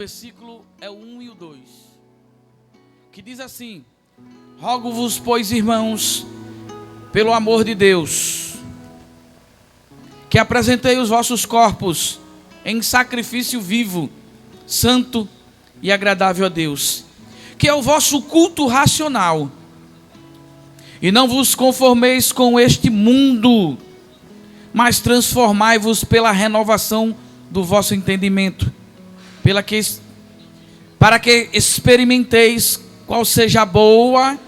versículo é o 1 e o 2, que diz assim: rogo-vos, pois, irmãos, pelo amor de Deus, que apresentei os vossos corpos em sacrifício vivo, santo e agradável a Deus, que é o vosso culto racional. E não vos conformeis com este mundo, mas transformai-vos pela renovação do vosso entendimento, para que experimenteis qual seja a boa,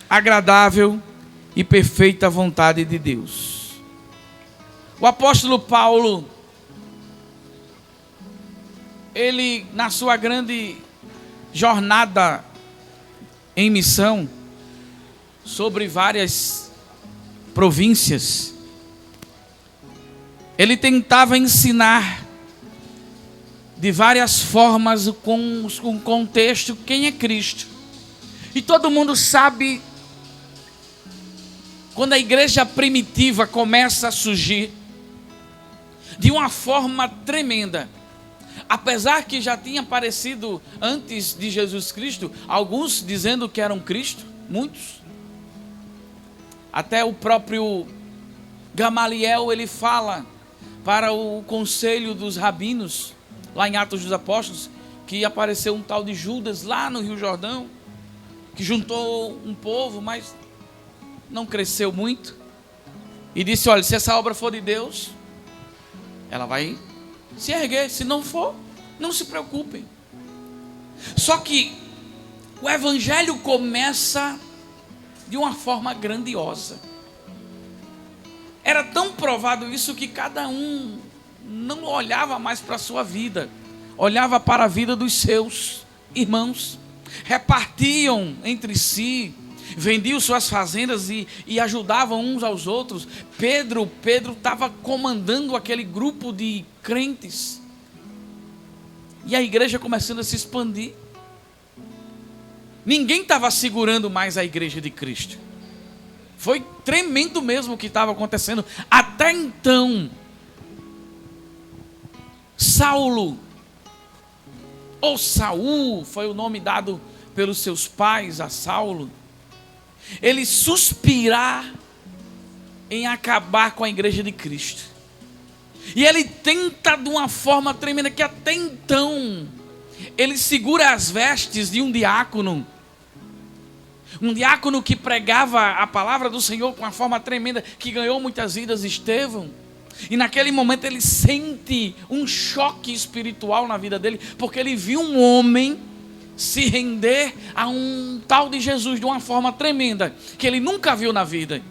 agradável e perfeita vontade de Deus. O apóstolo Paulo, ele, na sua grande jornada em missão, sobre várias províncias, ele tentava ensinar de várias formas, com um contexto, quem é Cristo. E todo mundo sabe, quando a igreja primitiva começa a surgir, de uma forma tremenda, apesar que já tinha aparecido antes de Jesus Cristo, alguns dizendo que eram Cristo, muitos, até o próprio Gamaliel, ele fala para o conselho dos rabinos, lá em Atos dos Apóstolos, que apareceu um tal de Judas lá no Rio Jordão, que juntou um povo, mas não cresceu muito, e disse: olha, se essa obra for de Deus, ela vai se erguer, se não for, não se preocupem. Só que o evangelho começa de uma forma grandiosa. Era tão provado isso que cada um não olhava mais para a sua vida, olhava para a vida dos seus irmãos, repartiam entre si, vendiam suas fazendas e ajudavam uns aos outros. Pedro estava comandando aquele grupo de crentes, e a igreja começando a se expandir. Ninguém estava segurando mais a igreja de Cristo. Foi tremendo mesmo o que estava acontecendo. Até então, Saulo, ou Saul, foi o nome dado pelos seus pais a Saulo, ele suspirar em acabar com a igreja de Cristo. E ele tenta de uma forma tremenda, que até então ele segura as vestes de um diácono que pregava a palavra do Senhor com uma forma tremenda, que ganhou muitas vidas, Estevão. E naquele momento ele sente um choque espiritual na vida dele, porque ele viu um homem se render a um tal de Jesus de uma forma tremenda, que ele nunca viu na vida.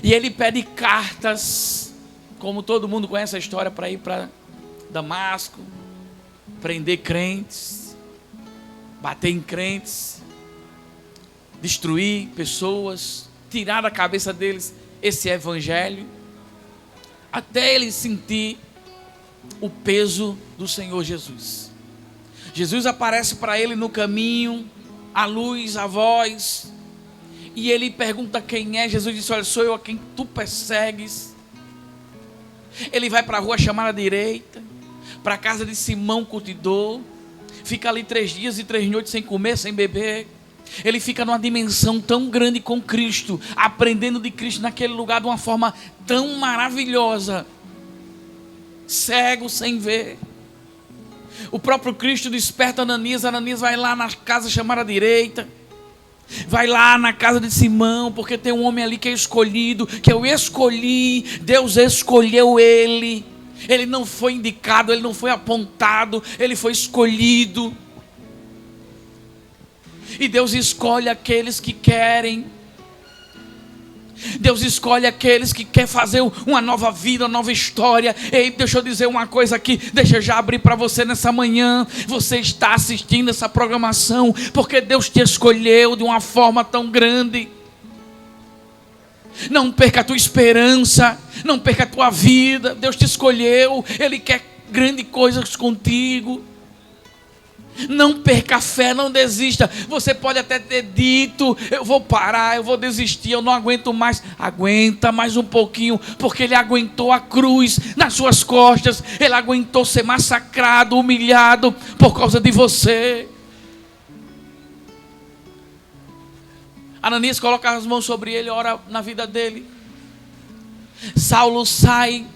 E ele pede cartas, como todo mundo conhece a história, para ir para Damasco, prender crentes, bater em crentes, destruir pessoas, tirar da cabeça deles esse evangelho, até ele sentir o peso do Senhor Jesus. Jesus aparece para ele no caminho, a luz, a voz, e ele pergunta quem é. Jesus disse: olha, sou eu a quem tu persegues. Ele vai para a rua chamada direita, para a casa de Simão curtidor, fica ali 3 dias e 3 noites sem comer, sem beber. Ele fica numa dimensão tão grande com Cristo, aprendendo de Cristo naquele lugar de uma forma tão maravilhosa, cego sem ver. O próprio Cristo desperta Ananias. Ananias vai lá na casa chamada direita, vai lá na casa de Simão, porque tem um homem ali que é escolhido, que eu escolhi, Deus escolheu ele. Ele não foi indicado, ele não foi apontado, ele foi escolhido. E Deus escolhe aqueles que querem. Deus escolhe aqueles que querem fazer uma nova vida, uma nova história. Ei, deixa eu dizer uma coisa aqui, deixa eu já abrir para você nessa manhã. Você está assistindo essa programação porque Deus te escolheu de uma forma tão grande. Não perca a tua esperança, não perca a tua vida. Deus te escolheu, Ele quer grandes coisas contigo. Não perca a fé, não desista. Você pode até ter dito: eu vou parar, eu vou desistir, eu não aguento mais. Aguenta mais um pouquinho, porque ele aguentou a cruz nas suas costas. Ele aguentou ser massacrado, humilhado por causa de você. Ananias coloca as mãos sobre ele, ora na vida dele. Saulo sai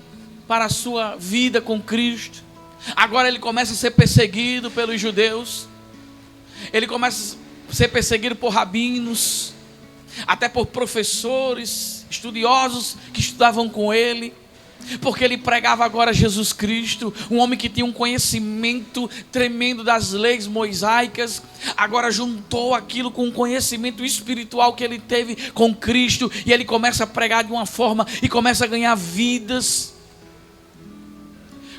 para a sua vida com Cristo. Agora ele começa a ser perseguido pelos judeus. Ele começa a ser perseguido por rabinos, até por professores, estudiosos que estudavam com ele, porque ele pregava agora Jesus Cristo, um homem que tinha um conhecimento tremendo das leis mosaicas. Agora juntou aquilo com o conhecimento espiritual que ele teve com Cristo, e ele começa a pregar de uma forma e começa a ganhar vidas.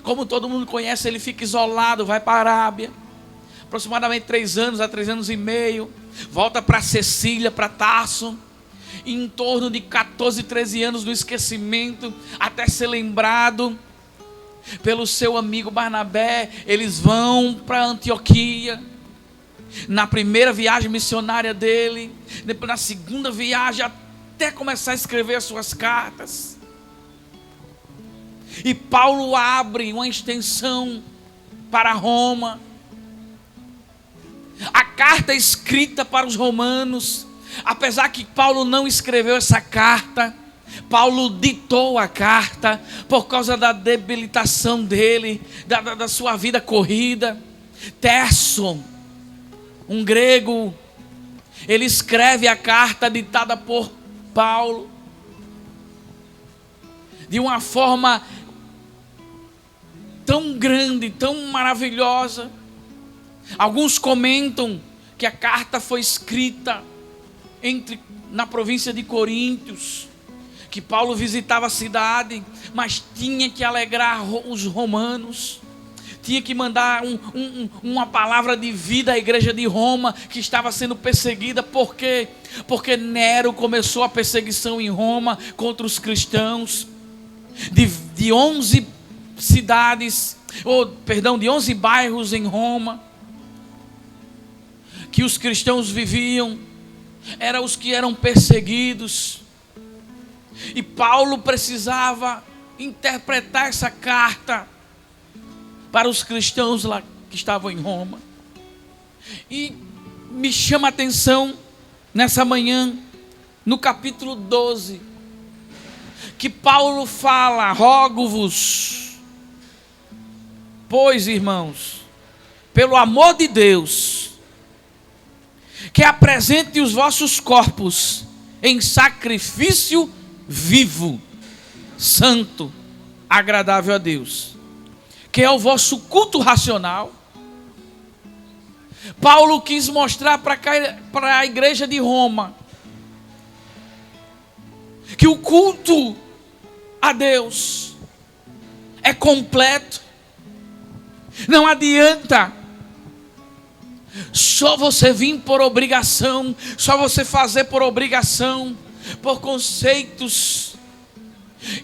Como todo mundo conhece, ele fica isolado, vai para a Arábia, aproximadamente 3 anos a 3 anos e meio, volta para Cecília, para Tarso, em torno de 14, 13 anos do esquecimento, até ser lembrado pelo seu amigo Barnabé. Eles vão para Antioquia, na primeira viagem missionária dele, depois na segunda viagem, até começar a escrever as suas cartas. E Paulo abre uma extensão para Roma. A carta escrita para os romanos, apesar que Paulo não escreveu essa carta, Paulo ditou a carta por causa da debilitação dele, da sua vida corrida. Terço, um grego, ele escreve a carta ditada por Paulo de uma forma tão grande, tão maravilhosa. Alguns comentam que a carta foi escrita na província de Coríntios, que Paulo visitava a cidade, mas tinha que alegrar os romanos, tinha que mandar uma palavra de vida à igreja de Roma, que estava sendo perseguida. Por quê? Porque Nero começou a perseguição em Roma contra os cristãos. De 11 cidades, de 11 bairros em Roma, que os cristãos viviam, eram os que eram perseguidos. E Paulo precisava interpretar essa carta para os cristãos lá que estavam em Roma. E me chama a atenção nessa manhã, no capítulo 12, que Paulo fala: rogo-vos, pois, irmãos, pelo amor de Deus, que apresente os vossos corpos em sacrifício vivo, santo, agradável a Deus, que é o vosso culto racional. Paulo quis mostrar para a igreja de Roma que o culto a Deus é completo. Não adianta só você vir por obrigação, só você fazer por obrigação, por conceitos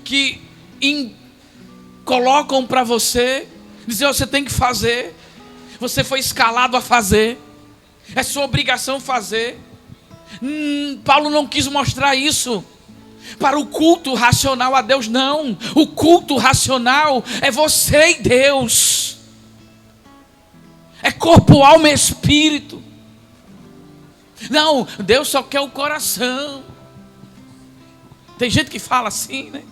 que colocam para você, dizer: você tem que fazer, você foi escalado a fazer, é sua obrigação fazer. Paulo não quis mostrar isso para o culto racional a Deus, não. O culto racional é você e Deus, é corpo, alma e espírito. Não, Deus só quer o coração. Tem gente que fala assim, né?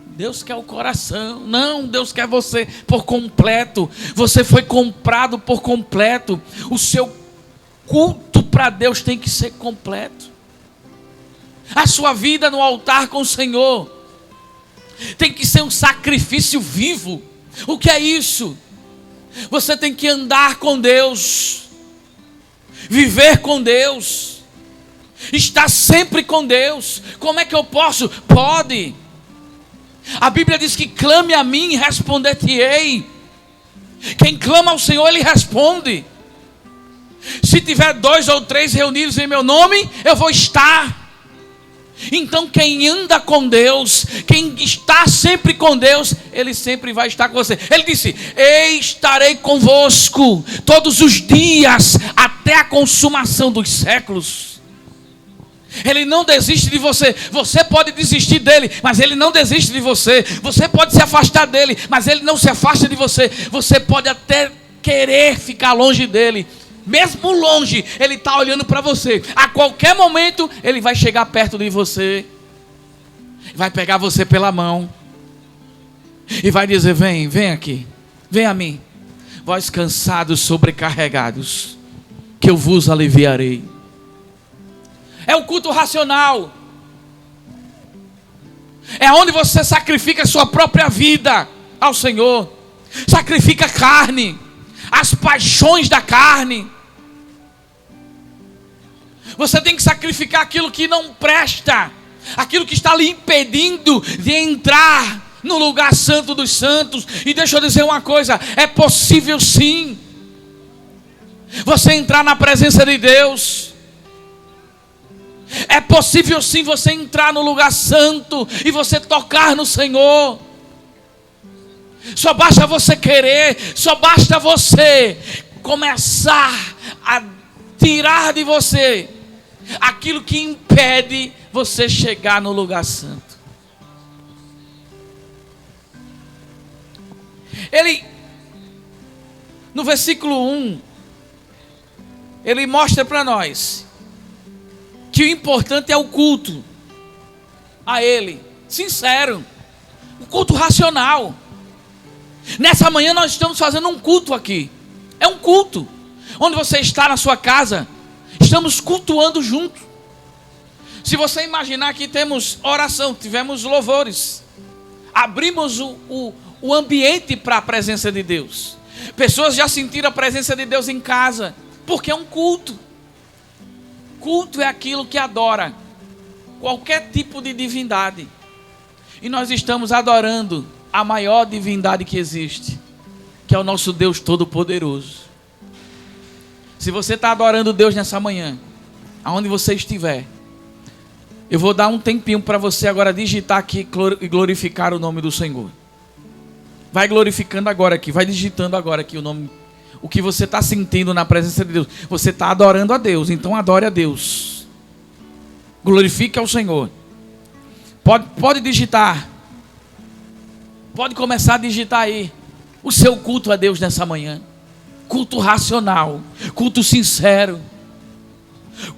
Deus quer o coração. Não, Deus quer você por completo. Você foi comprado por completo. O seu culto para Deus tem que ser completo. A sua vida no altar com o Senhor tem que ser um sacrifício vivo. O que é isso? Você tem que andar com Deus, viver com Deus, estar sempre com Deus. Como é que eu posso? Pode. A Bíblia diz que clame a mim e responder-te-ei. Quem clama ao Senhor, Ele responde. Se tiver 2 ou 3 reunidos em meu nome, eu vou estar. Então quem anda com Deus, quem está sempre com Deus, Ele sempre vai estar com você. Ele disse: estarei convosco todos os dias, até a consumação dos séculos. Ele não desiste de você. Você pode desistir dele, mas Ele não desiste de você. Você pode se afastar dele, mas Ele não se afasta de você. Você pode até querer ficar longe dele. Mesmo longe, Ele está olhando para você. A qualquer momento, Ele vai chegar perto de você, vai pegar você pela mão e vai dizer: vem, vem aqui, vem a mim, vós cansados, sobrecarregados, que eu vos aliviarei. É o culto racional. É onde você sacrifica a sua própria vida ao Senhor. Sacrifica a carne, as paixões da carne. Você tem que sacrificar aquilo que não presta, aquilo que está lhe impedindo de entrar no lugar santo dos santos. E deixa eu dizer uma coisa: é possível sim você entrar na presença de Deus. É possível sim você entrar no lugar santo e você tocar no Senhor. Só basta você querer, só basta você começar a tirar de você aquilo que impede você chegar no lugar santo. Ele, no versículo 1, ele mostra para nós que o importante é o culto a Ele, sincero, o culto racional. Nessa manhã nós estamos fazendo um culto aqui. É um culto, onde você está na sua casa, estamos cultuando juntos. Se você imaginar que temos oração, tivemos louvores, abrimos o ambiente para a presença de Deus. Pessoas já sentiram a presença de Deus em casa, porque é um culto. Culto é aquilo que adora qualquer tipo de divindade. E nós estamos adorando a maior divindade que existe, que é o nosso Deus Todo-Poderoso. Se você está adorando Deus nessa manhã, aonde você estiver, eu vou dar um tempinho para você agora digitar aqui e glorificar o nome do Senhor. Vai glorificando agora aqui, vai digitando agora aqui o nome. O que você está sentindo na presença de Deus. Você está adorando a Deus, então adore a Deus. Glorifique ao Senhor. Pode digitar. Pode começar a digitar aí o seu culto a Deus nessa manhã. Culto racional, culto sincero,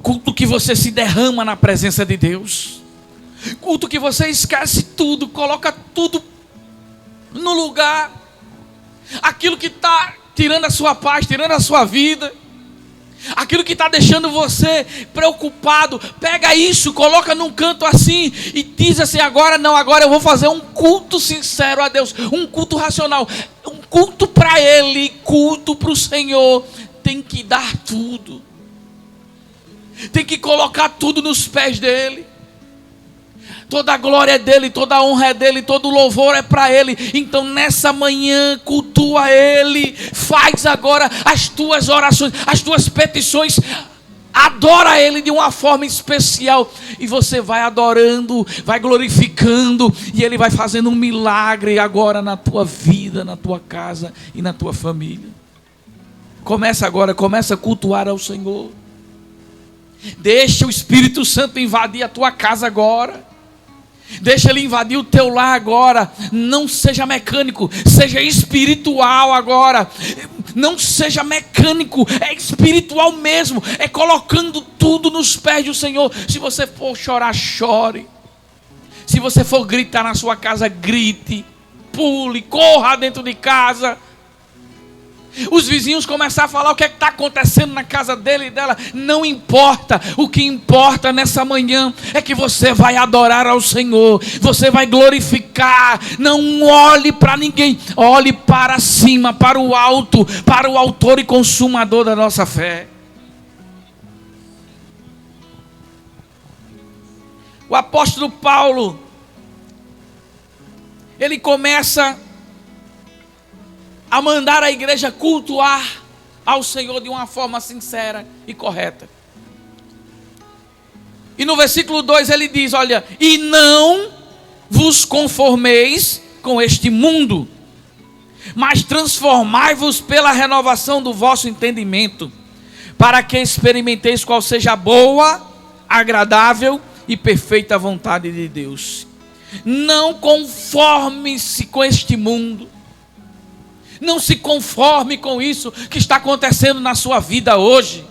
culto que você se derrama na presença de Deus, culto que você esquece tudo, coloca tudo no lugar, aquilo que está tirando a sua paz, tirando a sua vida, aquilo que está deixando você preocupado, pega isso, coloca num canto assim e diz assim: agora não, agora eu vou fazer um culto sincero a Deus, um culto racional, um culto para Ele, culto para o Senhor. Tem que dar tudo, tem que colocar tudo nos pés dEle. Toda a glória é dEle, toda a honra é dEle, todo o louvor é para Ele. Então nessa manhã cultua Ele. Faz agora as tuas orações, as tuas petições. Adora Ele de uma forma especial. E você vai adorando, vai glorificando. E Ele vai fazendo um milagre agora na tua vida, na tua casa e na tua família. Começa agora, começa a cultuar ao Senhor. Deixa o Espírito Santo invadir a tua casa agora. Deixa Ele invadir o teu lar agora. Não seja mecânico, seja espiritual agora. Não seja mecânico, é espiritual mesmo. É colocando tudo nos pés do Senhor. Se você for chorar, chore. Se você for gritar na sua casa, grite. Pule, corra dentro de casa. Os vizinhos começar a falar o que é que está acontecendo na casa dele e dela. Não importa. O que importa nessa manhã é que você vai adorar ao Senhor. Você vai glorificar. Não olhe para ninguém. Olhe para cima, para o alto, para o autor e consumador da nossa fé. O apóstolo Paulo, ele começa a mandar a igreja cultuar ao Senhor de uma forma sincera e correta. E no versículo 2 ele diz, olha, e não vos conformeis com este mundo, mas transformai-vos pela renovação do vosso entendimento, para que experimenteis qual seja a boa, agradável e perfeita vontade de Deus. Não conforme-se com este mundo. Não se conforme com isso que está acontecendo na sua vida hoje.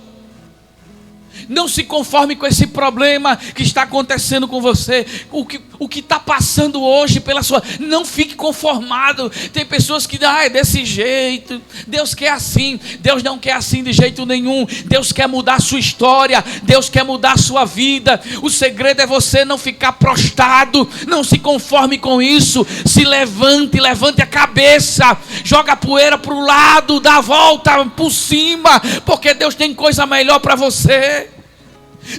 Não se conforme com esse problema que está acontecendo com você. O que está passando hoje pela sua... Não fique conformado. Tem pessoas que dizem, é desse jeito. Deus quer assim. Deus não quer assim de jeito nenhum. Deus quer mudar a sua história. Deus quer mudar a sua vida. O segredo é você não ficar prostrado. Não se conforme com isso. Se levante a cabeça. Joga a poeira para o lado. Dá a volta por cima. Porque Deus tem coisa melhor para você.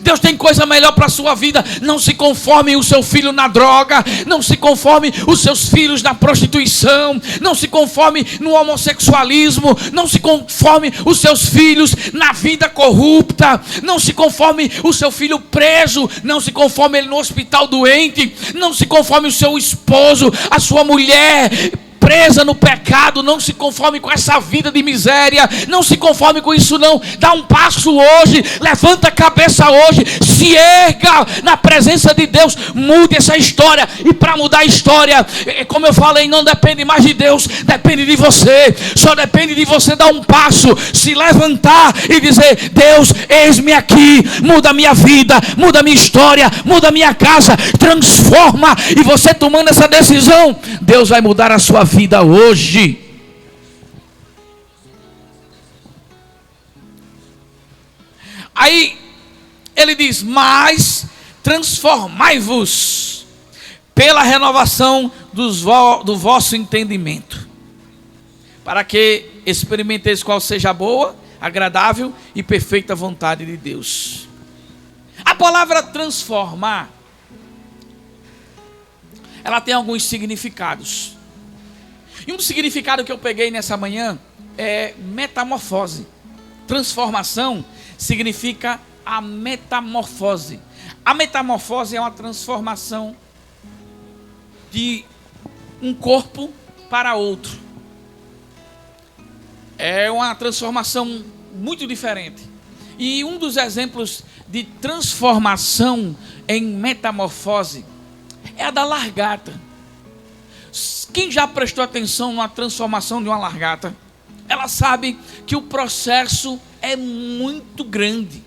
Deus tem coisa melhor para a sua vida. Não se conforme o seu filho na droga. Não se conforme os seus filhos na prostituição. Não se conforme no homossexualismo. Não se conforme os seus filhos na vida corrupta. Não se conforme o seu filho preso. Não se conforme ele no hospital doente. Não se conforme o seu esposo, a sua mulher presa no pecado. Não se conforme com essa vida de miséria. Não se conforme com isso não. Dá um passo hoje. Levanta a cabeça hoje. Se erga na presença de Deus. Mude essa história. E para mudar a história, como eu falei, não depende mais de Deus. Depende de você. Só depende de você dar um passo. Se levantar e dizer, Deus, eis-me aqui. Muda a minha vida. Muda a minha história. Muda a minha casa. Transforma. E você tomando essa decisão, Deus vai mudar a sua vida hoje. Aí ele diz, mas transformai-vos pela renovação do vosso entendimento, para que experimenteis qual seja a boa, agradável e perfeita vontade de Deus. A palavra transformar, ela tem alguns significados. E um significado que eu peguei nessa manhã é metamorfose. Transformação significa a metamorfose. A metamorfose é uma transformação de um corpo para outro. É uma transformação muito diferente. E um dos exemplos de transformação em metamorfose é a da largata. Quem já prestou atenção numa transformação de uma largata, ela sabe que o processo é muito grande.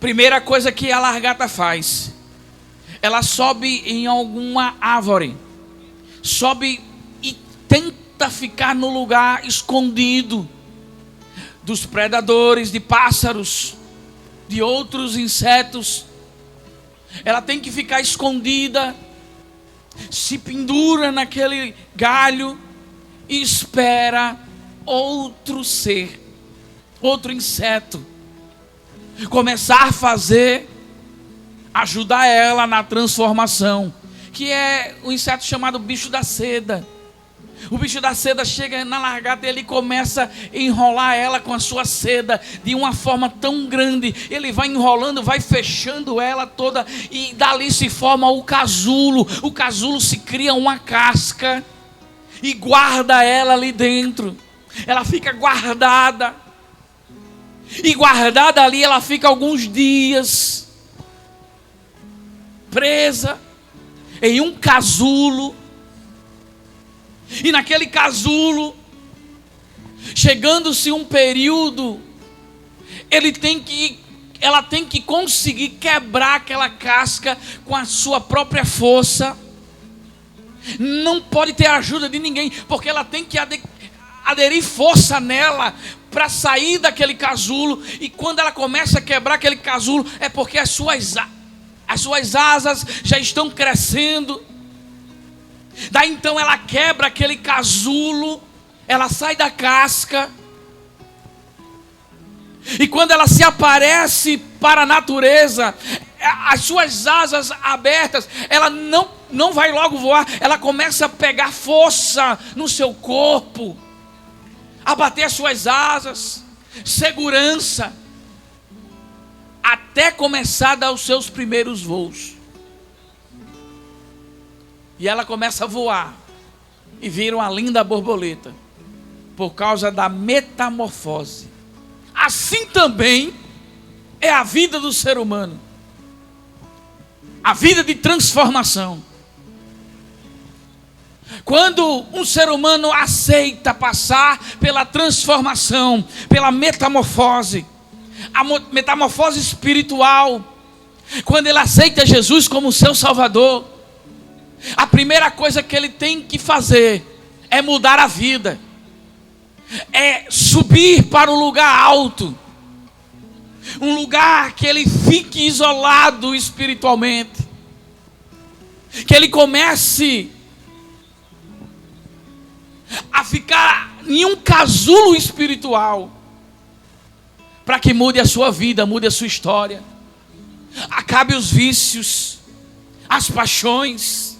Primeira coisa que a largata faz, ela sobe em alguma árvore, sobe e tenta ficar no lugar escondido dos predadores, de pássaros, de outros insetos. Ela tem que ficar escondida, se pendura naquele galho e espera outro ser, outro inseto começar a fazer, ajudar ela na transformação, que é o inseto chamado bicho da seda. O bicho da seda chega na largata e ele começa a enrolar ela com a sua seda de uma forma tão grande. Ele vai enrolando, vai fechando ela toda e dali se forma o casulo. O casulo se cria uma casca e guarda ela ali dentro. Ela fica guardada. E guardada ali ela fica alguns dias presa em um casulo. E naquele casulo, chegando-se um período, ela tem que conseguir quebrar aquela casca com a sua própria força. Não pode ter ajuda de ninguém, porque ela tem que aderir força nela para sair daquele casulo. E quando ela começa a quebrar aquele casulo, é porque as suas asas já estão crescendo. Daí então ela quebra aquele casulo, ela sai da casca, e quando ela se aparece para a natureza, as suas asas abertas, ela não vai logo voar, ela começa a pegar força no seu corpo, a bater as suas asas, segurança. até começar a dar os seus primeiros voos. E ela começa a voar e vira uma linda borboleta por causa da metamorfose. Assim também é a vida do ser humano, a vida de transformação. Quando um ser humano aceita passar pela transformação, pela metamorfose, a metamorfose espiritual, quando ele aceita Jesus como seu Salvador, a primeira coisa que ele tem que fazer é mudar a vida, é subir para um lugar alto, um lugar que ele fique isolado espiritualmente, que ele comece a ficar em um casulo espiritual, para que mude a sua vida, mude a sua história, acabe os vícios, as paixões.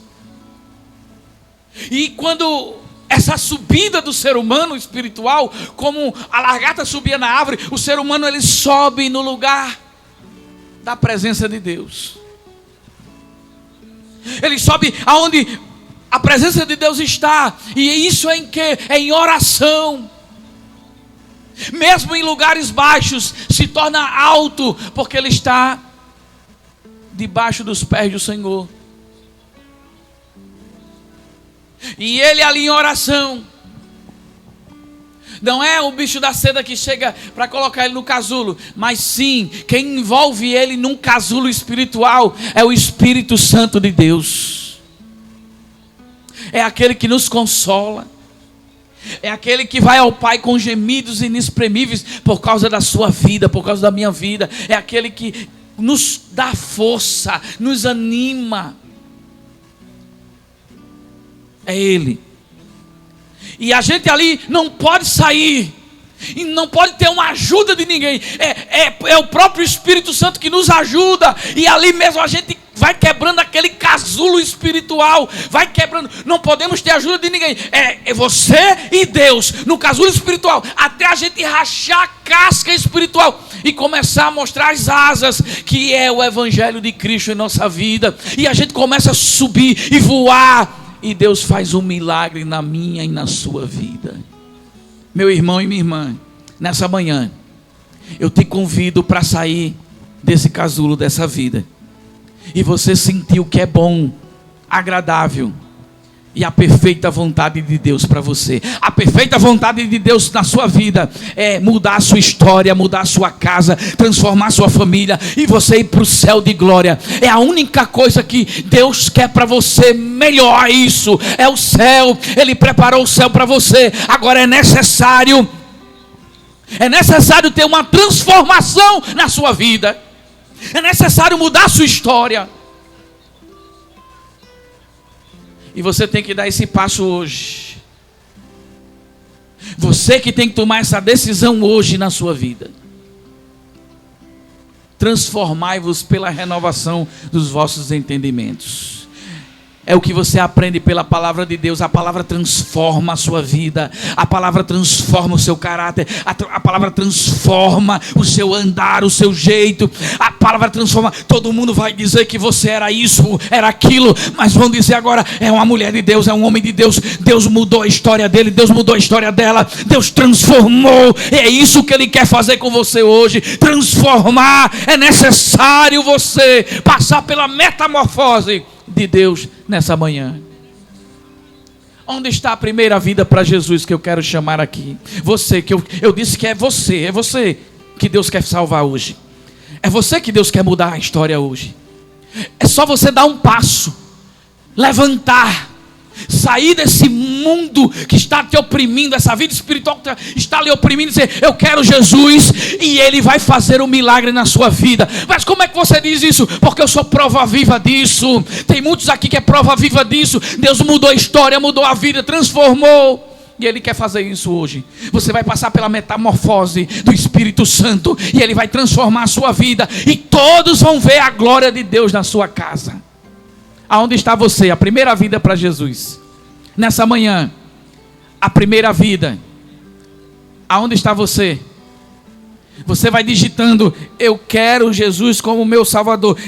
E quando essa subida do ser humano espiritual, como a lagarta subia na árvore, o ser humano ele sobe no lugar da presença de Deus. Ele sobe aonde a presença de Deus está. E isso é em quê? É em oração. Mesmo em lugares baixos, se torna alto, porque ele está debaixo dos pés do Senhor. E ele ali em oração, não é o bicho da seda que chega para colocar ele no casulo, mas sim, quem envolve ele num casulo espiritual é o Espírito Santo de Deus. É aquele que nos consola, é aquele que vai ao Pai com gemidos inexprimíveis por causa da sua vida, por causa da minha vida. É aquele que nos dá força, nos anima. É Ele. E a gente ali não pode sair, e não pode ter uma ajuda de ninguém. É o próprio Espírito Santo que nos ajuda. E ali mesmo a gente vai quebrando aquele casulo espiritual, vai quebrando. Não podemos ter ajuda de ninguém. É você e Deus no casulo espiritual, até a gente rachar a casca espiritual e começar a mostrar as asas, que é o Evangelho de Cristo em nossa vida. E a gente começa a subir e voar. E Deus faz um milagre na minha e na sua vida. Meu irmão e minha irmã, nessa manhã, eu te convido para sair desse casulo, dessa vida, e você sentir o que é bom, agradável, e a perfeita vontade de Deus para você. A perfeita vontade de Deus na sua vida é mudar a sua história, mudar a sua casa, transformar a sua família e você ir para o céu de glória. É a única coisa que Deus quer para você. Melhor isso, é o céu. Ele preparou o céu para você. Agora é necessário ter uma transformação na sua vida. É necessário mudar a sua história. E você tem que dar esse passo hoje. Você que tem que tomar essa decisão hoje na sua vida. Transformai-vos pela renovação dos vossos entendimentos. É o que você aprende pela palavra de Deus. A palavra transforma a sua vida. A palavra transforma o seu caráter. A palavra transforma o seu andar, o seu jeito. A palavra transforma. Todo mundo vai dizer que você era isso, era aquilo, mas vão dizer agora, é uma mulher de Deus, é um homem de Deus. Deus mudou a história dele, Deus mudou a história dela. Deus transformou. É isso que Ele quer fazer com você hoje. Transformar. É necessário você passar pela metamorfose de Deus nessa manhã. Onde está a primeira vida para Jesus que eu quero chamar aqui? Você, que eu disse que é você que Deus quer salvar hoje. É você que Deus quer mudar a história hoje. É só você dar um passo, levantar, sair desse mundo que está te oprimindo, essa vida espiritual que está lhe oprimindo, e dizer, eu quero Jesus, e Ele vai fazer um milagre na sua vida. Mas como é que você diz isso? Porque eu sou prova viva disso. Tem muitos aqui que é prova viva disso. Deus mudou a história, mudou a vida, transformou, e Ele quer fazer isso hoje. Você vai passar pela metamorfose do Espírito Santo, e Ele vai transformar a sua vida, e todos vão ver a glória de Deus na sua casa. Aonde está você? A primeira vida para Jesus. Nessa manhã, a primeira vida. Aonde está você? Você vai digitando: eu quero Jesus como meu Salvador.